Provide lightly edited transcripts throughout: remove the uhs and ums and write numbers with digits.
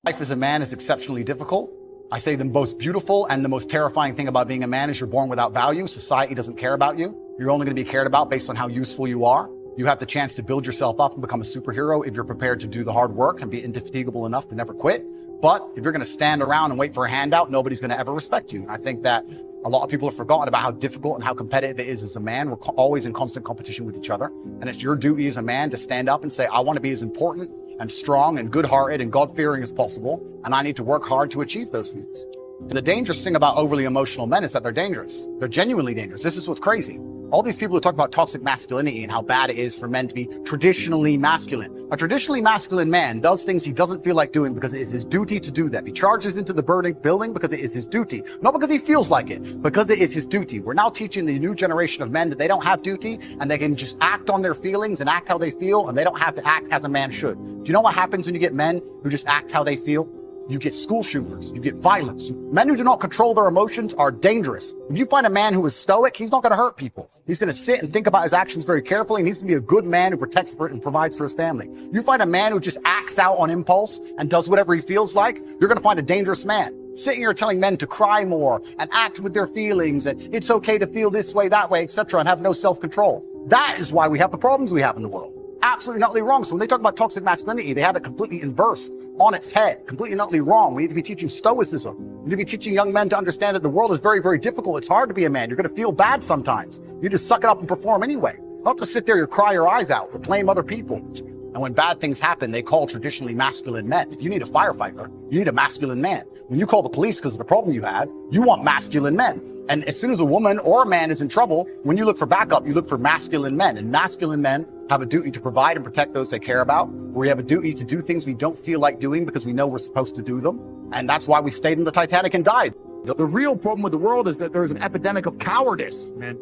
Life as a man is exceptionally difficult. I say the most beautiful and the most terrifying thing about being a man is you're born without value. Society doesn't care about you. You're only going to be cared about based on how useful you are. You have the chance to build yourself up and become a superhero if you're prepared to do the hard work and be indefatigable enough to never quit. But if you're going to stand around and wait for a handout, nobody's going to ever respect you. And I think that a lot of people have forgotten about how difficult and how competitive it is as a man. We're always in constant competition with each other. And it's your duty as a man to stand up and say, I want to be as important and strong and good-hearted and God-fearing as possible, and I need to work hard to achieve those things. And the dangerous thing about overly emotional men is that they're dangerous. They're genuinely dangerous. This is what's crazy. All these people who talk about toxic masculinity and how bad it is for men to be traditionally masculine. A traditionally masculine man does things he doesn't feel like doing because it is his duty to do them. He charges into the burning building because it is his duty. Not because he feels like it, because it is his duty. We're now teaching the new generation of men that they don't have duty and they can just act on their feelings and act how they feel, and they don't have to act as a man should. Do you know what happens when you get men who just act how they feel? You get school shooters, you get violence. Men who do not control their emotions are dangerous. If you find a man who is stoic, he's not going to hurt people. He's going to sit and think about his actions very carefully, and he's going to be a good man who protects and provides for his family. You find a man who just acts out on impulse and does whatever he feels like, you're going to find a dangerous man. Sitting here telling men to cry more and act with their feelings, and it's okay to feel this way, that way, etc., and have no self-control. That is why we have the problems we have in the world. Absolutely not wrong. So when they talk about toxic masculinity, they have it completely inversed on its head, completely not wrong. We need to be teaching stoicism. We need to be teaching young men to understand that the world is very, very difficult. It's hard to be a man. You're going to feel bad sometimes. You just suck it up and perform anyway. Not to sit there, you cry your eyes out, or blame other people. And when bad things happen, they call traditionally masculine men. If you need a firefighter, you need a masculine man. When you call the police because of the problem you had, you want masculine men. And as soon as a woman or a man is in trouble, when you look for backup, you look for masculine men. And masculine men have a duty to provide and protect those they care about. We have a duty to do things we don't feel like doing because we know we're supposed to do them. And that's why we stayed in the Titanic and died. The real problem with the world is that there's an epidemic of cowardice, man.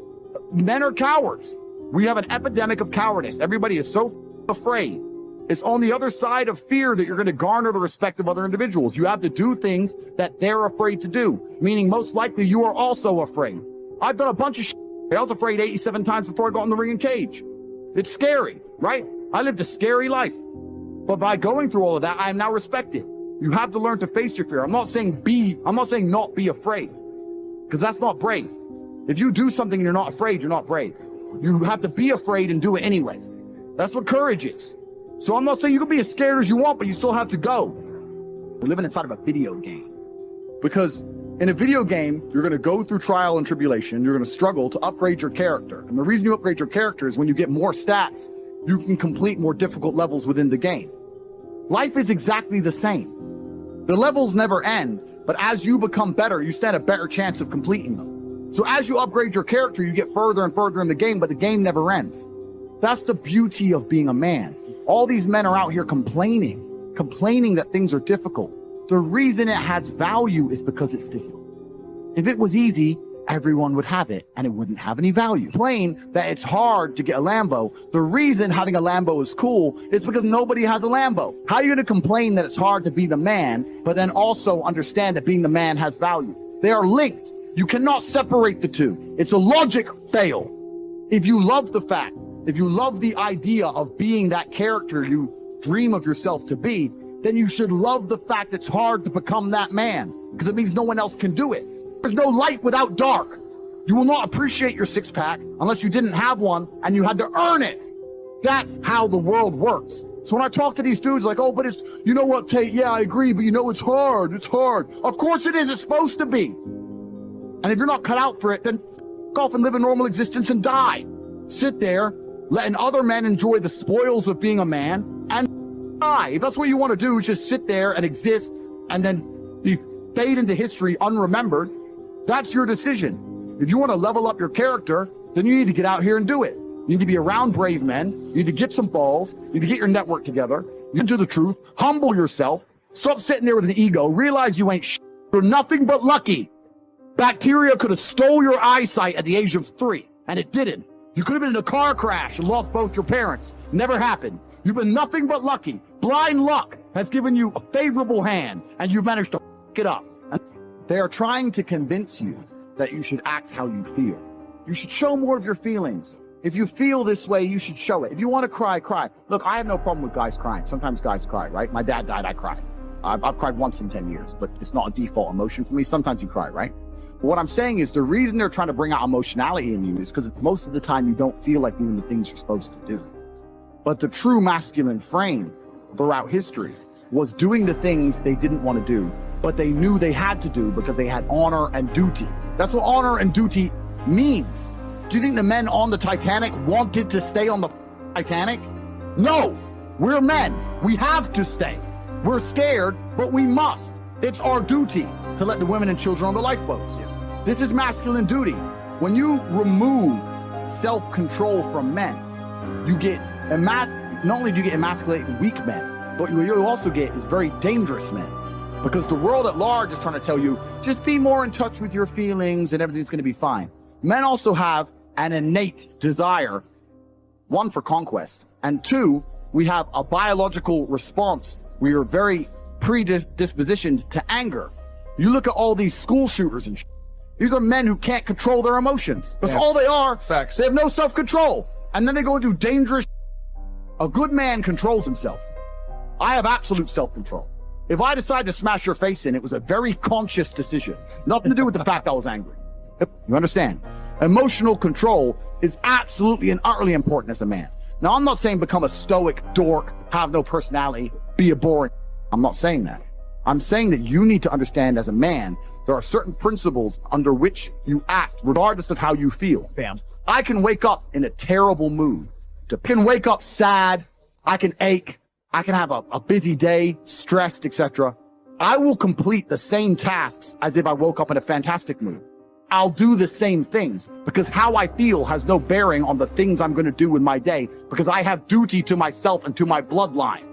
Men are cowards. We have an epidemic of cowardice. Everybody is so afraid. It's on the other side of fear that you're going to garner the respect of other individuals. You have to do things that they're afraid to do, meaning most likely you are also afraid. I've done a bunch of shit. I was afraid 87 times before I got in the ring and cage. It's scary, right? I lived a scary life. But by going through all of that, I am now respected. You have to learn to face your fear. I'm not saying not be afraid, because that's not brave. If you do something and you're not afraid, you're not brave. You have to be afraid and do it anyway. That's what courage is. So I'm not saying you can be as scared as you want, but you still have to go. We're living inside of a video game. Because in a video game, you're going to go through trial and tribulation. You're going to struggle to upgrade your character. And the reason you upgrade your character is when you get more stats, you can complete more difficult levels within the game. Life is exactly the same. The levels never end, but as you become better, you stand a better chance of completing them. So as you upgrade your character, you get further and further in the game, but the game never ends. That's the beauty of being a man. All these men are out here complaining that things are difficult. The reason it has value is because it's difficult. If it was easy, everyone would have it and it wouldn't have any value. Complain that it's hard to get a Lambo. The reason having a Lambo is cool is because nobody has a Lambo. How are you going to complain that it's hard to be the man, but then also understand that being the man has value? They are linked. You cannot separate the two. It's a logic fail. If you love the fact, if you love the idea of being that character you dream of yourself to be, then you should love the fact it's hard to become that man, because it means no one else can do it. There's no light without dark. You will not appreciate your six-pack unless you didn't have one and you had to earn it. That's how the world works. So when I talk to these dudes like, oh, but it's, you know what, Tate, yeah, I agree, but you know, it's hard. Of course it is. It's supposed to be. And if you're not cut out for it, then f*** off and live a normal existence and die. Sit there, letting other men enjoy the spoils of being a man and die. If that's what you want to do, is just sit there and exist and then fade into history unremembered. That's your decision. If you want to level up your character, then you need to get out here and do it. You need to be around brave men. You need to get some balls. You need to get your network together. You need to do the truth. Humble yourself. Stop sitting there with an ego. Realize you ain't You're nothing but lucky. Bacteria could have stole your eyesight at the age of 3, and it didn't. You could have been in a car crash and lost both your parents. Never happened. You've been nothing but lucky. Blind luck has given you a favorable hand, and you've managed to f*** it up. And they are trying to convince you that you should act how you feel. You should show more of your feelings. If you feel this way, you should show it. If you want to cry, cry. Look, I have no problem with guys crying. Sometimes guys cry, right? My dad died, I cried. I've cried once in 10 years, but it's not a default emotion for me. Sometimes you cry, right? But what I'm saying is the reason they're trying to bring out emotionality in you is because most of the time you don't feel like doing the things you're supposed to do. But the true masculine frame throughout history was doing the things they didn't want to do, but they knew they had to do because they had honor and duty. That's what honor and duty means. Do you think the men on the Titanic wanted to stay on the Titanic? No, we're men. We have to stay. We're scared, but we must. It's our duty to let the women and children on the lifeboats. This is masculine duty. When you remove self-control from men, you get, not only do you get emasculated weak men, but what you also get is very dangerous men. Because the world at large is trying to tell you, just be more in touch with your feelings and everything's going to be fine. Men also have an innate desire, one, for conquest, and two, we have a biological response. We are very predispositioned to anger. You look at all these school shooters and these are men who can't control their emotions. That's all they are. Facts. They have no self-control. And then they go and do dangerous. A good man controls himself. I have absolute self-control. If I decide to smash your face in, it was a very conscious decision. Nothing to do with the fact I was angry. You understand? Emotional control is absolutely and utterly important as a man. Now, I'm not saying become a stoic dork, have no personality, be a boring. I'm not saying that. I'm saying that you need to understand as a man, there are certain principles under which you act, regardless of how you feel. Bam. I can wake up in a terrible mood. I can wake up sad. I can ache. I can have a busy day, stressed, etc. I will complete the same tasks as if I woke up in a fantastic mood. I'll do the same things because how I feel has no bearing on the things I'm going to do in my day because I have duty to myself and to my bloodline.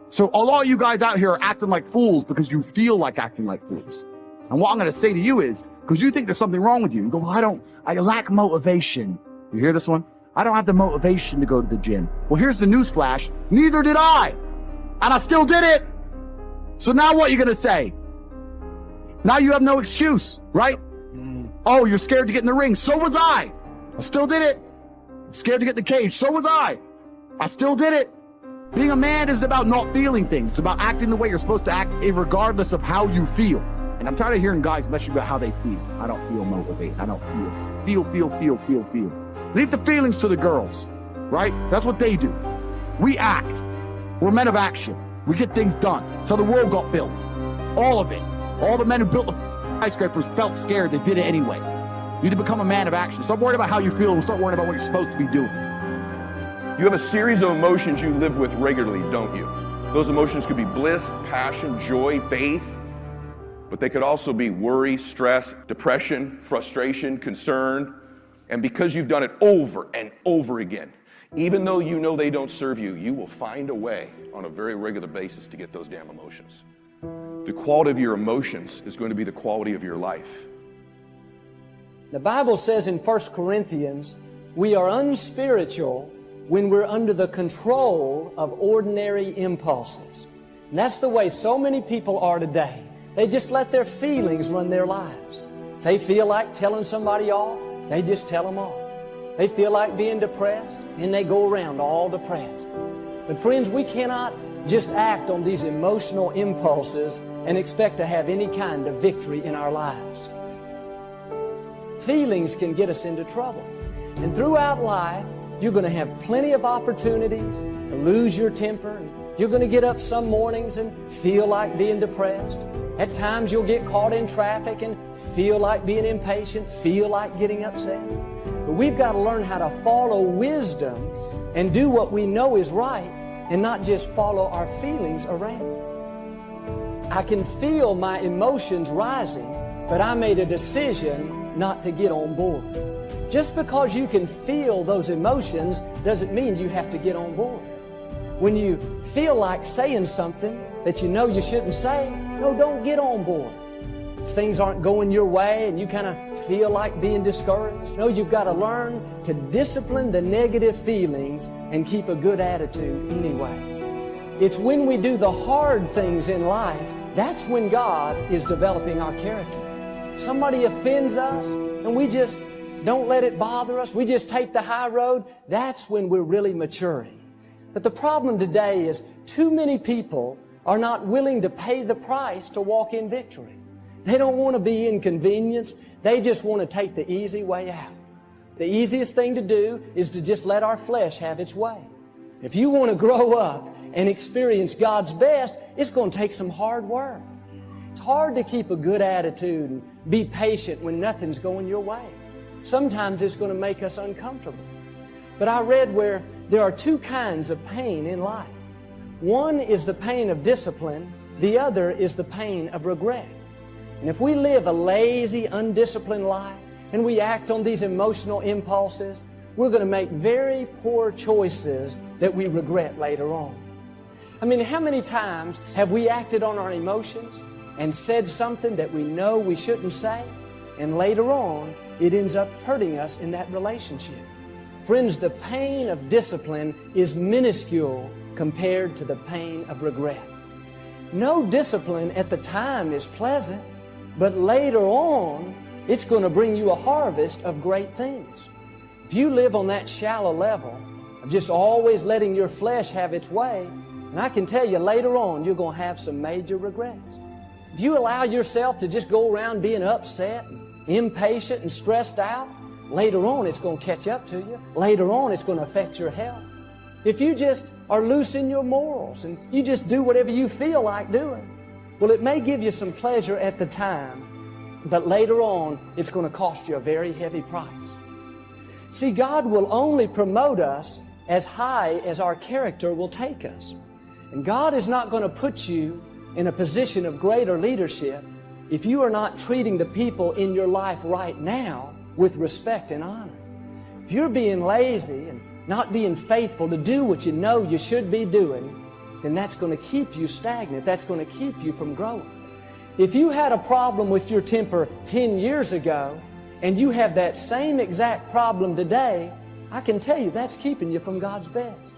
So a lot of you guys out here are acting like fools because you feel like acting like fools. And what I'm going to say to you is, because you think there's something wrong with you, you go, well, I lack motivation. You hear this one? I don't have the motivation to go to the gym. Well, here's the news flash. Neither did I. And I still did it. So now what are you going to say? Now you have no excuse, right? Oh, you're scared to get in the ring. So was I. I still did it. Scared to get in the cage. So was I. I still did it. Being a man isn't about not feeling things. It's about acting the way you're supposed to act, regardless of how you feel. And I'm tired of hearing guys messing about how they feel. I don't feel motivated. I don't feel. Feel. Leave the feelings to the girls, right? That's what they do. We act. We're men of action. We get things done. That's how the world got built. All of it. All the men who built the skyscrapers felt scared. They did it anyway. You need to become a man of action. Stop worrying about how you feel and start worrying about what you're supposed to be doing. You have a series of emotions you live with regularly, don't you? Those emotions could be bliss, passion, joy, faith, but they could also be worry, stress, depression, frustration, concern. And because you've done it over and over again, even though you know they don't serve you, you will find a way on a very regular basis to get those damn emotions. The quality of your emotions is going to be the quality of your life. The Bible says in 1 Corinthians, we are unspiritual when we're under the control of ordinary impulses. And that's the way so many people are today. They just let their feelings run their lives. If they feel like telling somebody off, they just tell them off. They feel like being depressed, and they go around all depressed. But friends, we cannot just act on these emotional impulses and expect to have any kind of victory in our lives. Feelings can get us into trouble. And throughout life, you're going to have plenty of opportunities to lose your temper. You're going to get up some mornings and feel like being depressed. At times you'll get caught in traffic and feel like being impatient, feel like getting upset. But we've got to learn how to follow wisdom and do what we know is right and not just follow our feelings around. I can feel my emotions rising, but I made a decision not to get on board. Just because you can feel those emotions doesn't mean you have to get on board. When you feel like saying something that you know you shouldn't say, no, don't get on board. If things aren't going your way and you kind of feel like being discouraged, no, you've got to learn to discipline the negative feelings and keep a good attitude anyway. It's when we do the hard things in life, that's when God is developing our character. Somebody offends us and we just don't let it bother us. We just take the high road. That's when we're really maturing. But the problem today is too many people are not willing to pay the price to walk in victory. They don't want to be inconvenienced. They just want to take the easy way out. The easiest thing to do is to just let our flesh have its way. If you want to grow up and experience God's best, it's going to take some hard work. It's hard to keep a good attitude and be patient when nothing's going your way. Sometimes it's going to make us uncomfortable. But I read where there are two kinds of pain in life. One is the pain of discipline. The other is the pain of regret. And if we live a lazy, undisciplined life and we act on these emotional impulses, we're going to make very poor choices that we regret later on. I mean, how many times have we acted on our emotions and said something that we know we shouldn't say, and later on it ends up hurting us in that relationship? Friends, the pain of discipline is minuscule compared to the pain of regret. No discipline at the time is pleasant, but later on it's going to bring you a harvest of great things. If you live on that shallow level of just always letting your flesh have its way, and I can tell you later on you're going to have some major regrets. If you allow yourself to just go around being upset, and impatient and stressed out, later on it's going to catch up to you. Later on it's going to affect your health. If you just are loose in your morals and you just do whatever you feel like doing, well, it may give you some pleasure at the time, but later on it's going to cost you a very heavy price. See, God will only promote us as high as our character will take us. And God is not going to put you in a position of greater leadership if you are not treating the people in your life right now with respect and honor. If you're being lazy and not being faithful to do what you know you should be doing, then that's going to keep you stagnant. That's going to keep you from growing. If you had a problem with your temper 10 years ago and you have that same exact problem today, I can tell you that's keeping you from God's best.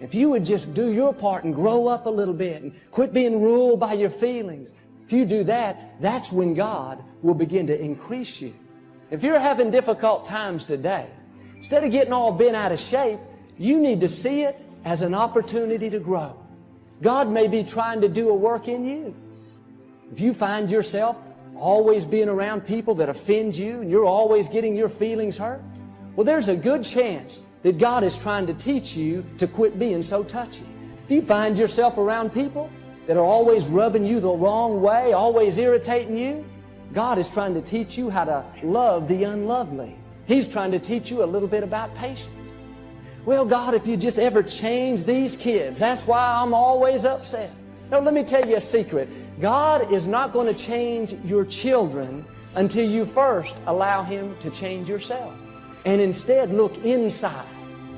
If you would just do your part and grow up a little bit and quit being ruled by your feelings, if you do that, that's when God will begin to increase you. If you're having difficult times today, instead of getting all bent out of shape, you need to see it as an opportunity to grow. God may be trying to do a work in you. If you find yourself always being around people that offend you and you're always getting your feelings hurt, well, there's a good chance that God is trying to teach you to quit being so touchy. If you find yourself around people that are always rubbing you the wrong way, always irritating you, God is trying to teach you how to love the unlovely. He's trying to teach you a little bit about patience. Well, God, if you just ever change these kids, that's why I'm always upset. No, let me tell you a secret. God is not going to change your children until you first allow Him to change yourself. And instead look inside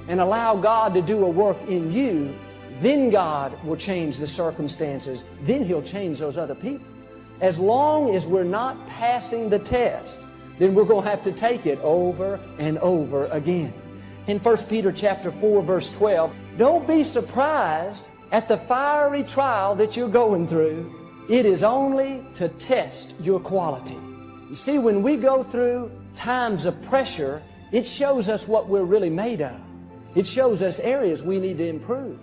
and allow God to do a work in you. Then God will change the circumstances. Then He'll change those other people. As long as we're not passing the test, then we're going to have to take it over and over again. In 1 Peter chapter 4, verse 12, don't be surprised at the fiery trial that you're going through. It is only to test your quality. You see, when we go through times of pressure, it shows us what we're really made of. It shows us areas we need to improve.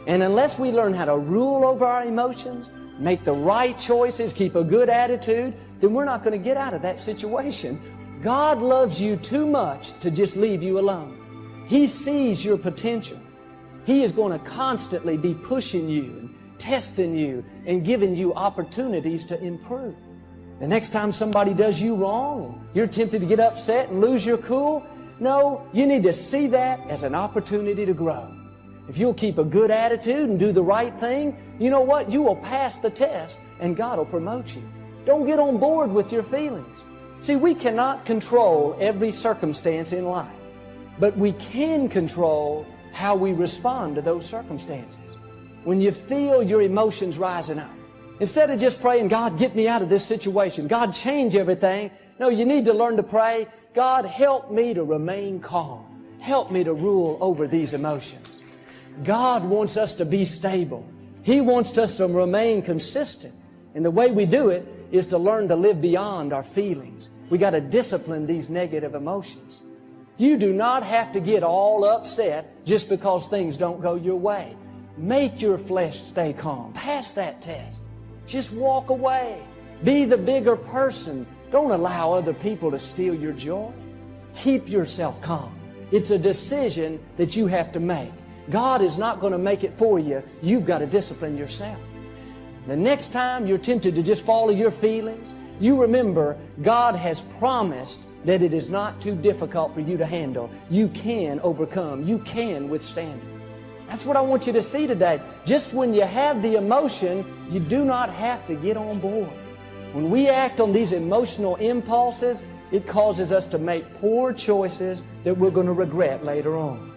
And unless we learn how to rule over our emotions, make the right choices, keep a good attitude, then we're not going to get out of that situation. God loves you too much to just leave you alone. He sees your potential. He is going to constantly be pushing you and testing you and giving you opportunities to improve. The next time somebody does you wrong and you're tempted to get upset and lose your cool, no, you need to see that as an opportunity to grow. If you'll keep a good attitude and do the right thing, you know what? You will pass the test and God will promote you. Don't get on board with your feelings. See, we cannot control every circumstance in life, but we can control how we respond to those circumstances. When you feel your emotions rising up, instead of just praying, God, get me out of this situation, God, change everything, no, you need to learn to pray, God, help me to remain calm. Help me to rule over these emotions. God wants us to be stable. He wants us to remain consistent. And the way we do it is to learn to live beyond our feelings. We got to discipline these negative emotions. You do not have to get all upset just because things don't go your way. Make your flesh stay calm. Pass that test. Just walk away. Be the bigger person. Don't allow other people to steal your joy. Keep yourself calm. It's a decision that you have to make. God is not going to make it for you. You've got to discipline yourself. The next time you're tempted to just follow your feelings, you remember God has promised that it is not too difficult for you to handle. You can overcome. You can withstand it. That's what I want you to see today. Just when you have the emotion, you do not have to get on board. When we act on these emotional impulses, it causes us to make poor choices that we're going to regret later on.